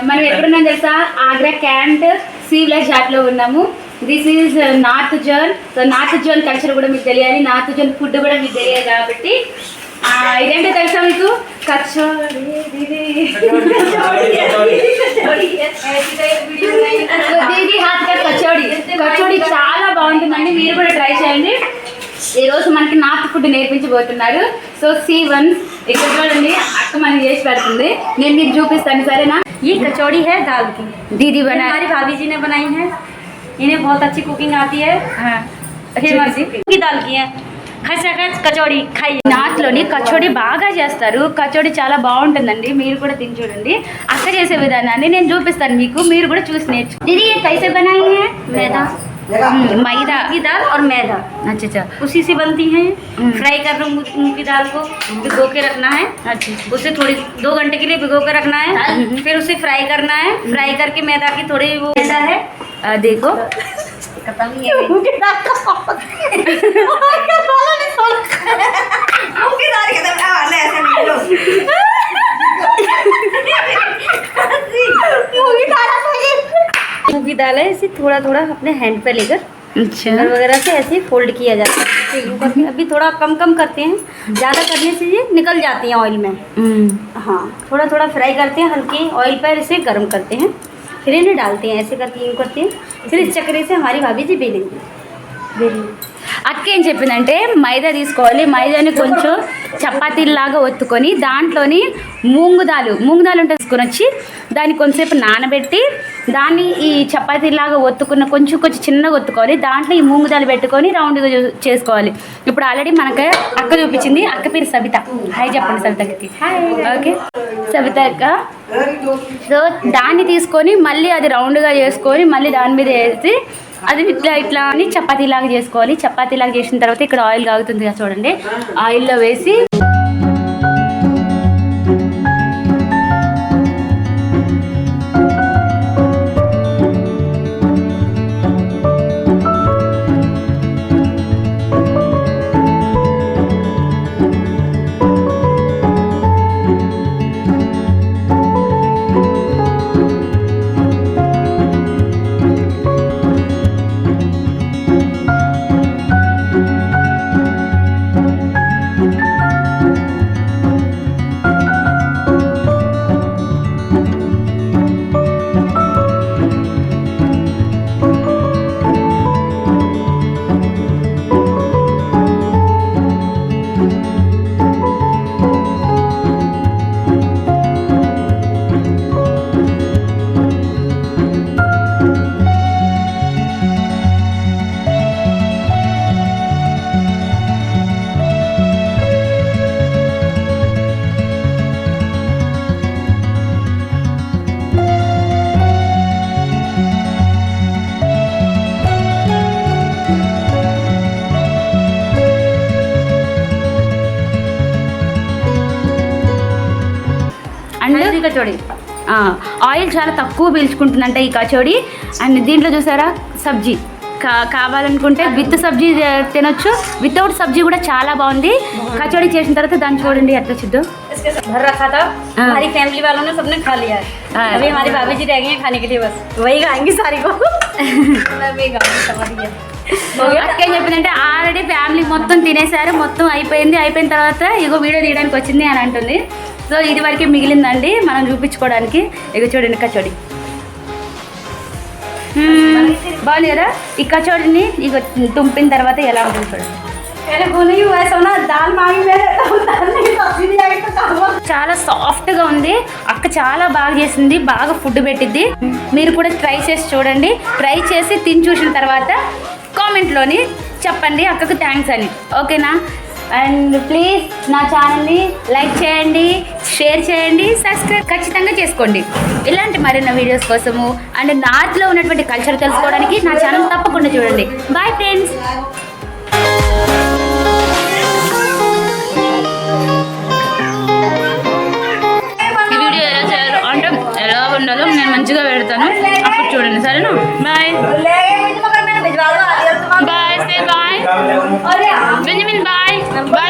మనం ఎక్కడున్నాం తెలుసా? ఆగ్రా క్యాంట్ సి విలేజ్ లో ఉన్నాము. This is north zone. So north zone culture కూడా మీకు తెలియాలి, నార్త్ జోన్ ఫుడ్ కూడా మీకు తెలియాలి కాబట్టి ఇదేంటో తెలుసా మీకు? కచోడి. దీది హాత్ కా కచోడి. కచోడి చాలా బాగుంటుందండి, మీరు కూడా ట్రై చేయండి. ఈరోజు మనకి నార్త్ ఫుడ్ నేర్పించబోతున్నారు. సో C1 ఇక్కడ చూడండి, అక్క మనకి చేసి పెడుతుంది, నేను మీకు చూపిస్తాను సరేనా? ये कचौड़ी है दाल की, दीदी बना, हमारी भाभी जी ने बनाई है, इन्हें बहुत अच्छी कुकिंग आती है। हाँ की दाल की है खचाखच కచోడి खाई। నార్త్లోని కచోడి బాగా చేస్తారు, కచోడి చాలా బాగుంటుందండి, మీరు కూడా తిని చూడండి. అక్క చేసే విధానాన్ని నేను చూపిస్తాను మీకు, మీరు కూడా చూసి నేర్చుకోండి. దీది ये कैसे बनाई है? मैदा, मैदा की दाल और मैदा, अच्छा उसी से बनती है। फ्राई कर लो मूंग की दाल को, भिगो के रखना है। अच्छा, उसे थोड़ी 2 घंटे के लिए भिगो के रखना है, फिर उसे फ्राई करना है। फ्राई करके मैदा की थोड़ी वो मैदा है, देखो मूंग की दाल है, इसे थोड़ा थोड़ा अपने हैंड पे लेकर अच्छा वगैरह से ऐसे फोल्ड किया जाता है। अभी थोड़ा कम कम करते हैं, ज़्यादा करने से ये निकल जाती हैं ऑयल में। हाँ, थोड़ा थोड़ा फ्राई करते हैं, हल्के ऑयल पर इसे गर्म करते हैं, फिर इन्हें डालते हैं, ऐसे करके यूँ करते हैं। फिर इस चक्रे से हमारी भाभी जी बेलेंगे। అక్క ఏం చెప్పిందంటే మైదా తీసుకోవాలి, మైదాని కొంచెం చపాతీలాగా ఒత్తుకొని దాంట్లోని మూంగుదాలు ఉంటే తీసుకొని వచ్చి దాన్ని కొంచెంసేపు నానబెట్టి దాన్ని ఈ చపాతీలాగా ఒత్తుకున్న కొంచెం చిన్నగా ఒత్తుకోవాలి, దాంట్లో ఈ మూంగుదాలు పెట్టుకొని రౌండ్గా చేసుకోవాలి. ఇప్పుడు ఆల్రెడీ మనకు అక్క చూపించింది, అక్క పేరు సబిత. హాయ్ చెప్పండి సబితకి. ఓకే సబిత అక్క. సో దాన్ని తీసుకొని మళ్ళీ అది రౌండ్గా చేసుకొని మళ్ళీ దాని మీద వేసి అది ఇట్లా అని చపాతీలాగా చేసుకోవాలి. చపాతీలాగా చేసిన తర్వాత ఇక్కడ ఆయిల్ కాగుతుంది కదా చూడండి, ఆయిల్లో వేసి కచోడి ఆయిల్ చాలా తక్కువ పీల్చుకుంటుందంట ఈ కచోడి. అండ్ దీంట్లో చూసారా సబ్జీ కావాలనుకుంటే విత్ సబ్జీ తినొచ్చు, వితౌట్ సబ్జీ కూడా చాలా బాగుంది. కచోడి చేసిన తర్వాత దాన్ని చూడండి ఎట్లా చూద్దాం. घर रखा था, हमारी फैमिली वालों ने सबने खा लिया है। अभी हमारी भाभी जी रह गई हैं खाने के लिए, बस वही खाएंगी सारी को। అక్క ఏం చెప్పిందంటే ఆల్రెడీ ఫ్యామిలీ మొత్తం తినేసారు, మొత్తం అయిపోయిన తర్వాత ఇగో వీడియో తీయడానికి వచ్చింది అని అంటుంది. సో ఇది వరకే మిగిలిందండి మనం చూపించుకోవడానికి. ఇగో చూడండి కచోడి బాగుంది కదా. ఈ కచోడిని ఇగో తుంపిన తర్వాత ఎలా ఉంటుంది చూడండి. చాలా సాఫ్ట్గా ఉంది. అక్క చాలా బాగా చేసింది, బాగా ఫుడ్ పెట్టిద్ది. మీరు కూడా ట్రై చేసి చూడండి. ట్రై చేసి తిని చూసిన తర్వాత కామెంట్లోని చెప్పండి అక్కకు థ్యాంక్స్ అని, ఓకేనా? అండ్ ప్లీజ్ నా ఛానల్ని లైక్ చేయండి, షేర్ చేయండి, సబ్స్క్రైబ్ ఖచ్చితంగా చేసుకోండి ఇలాంటి మరిన్న వీడియోస్ కోసము. అండ్ నార్త్లో ఉన్నటువంటి కల్చర్ తెలుసుకోవడానికి నా ఛానల్ తప్పకుండా చూడండి. Bye friends. ఈ వీడియో ఎలా చేయాలో అంటే ఎలా ఉండాలో నేను మంచిగా పెడతాను, అప్పుడు చూడండి సరేనా? Bye bye, say bye. Benjamin bye bye.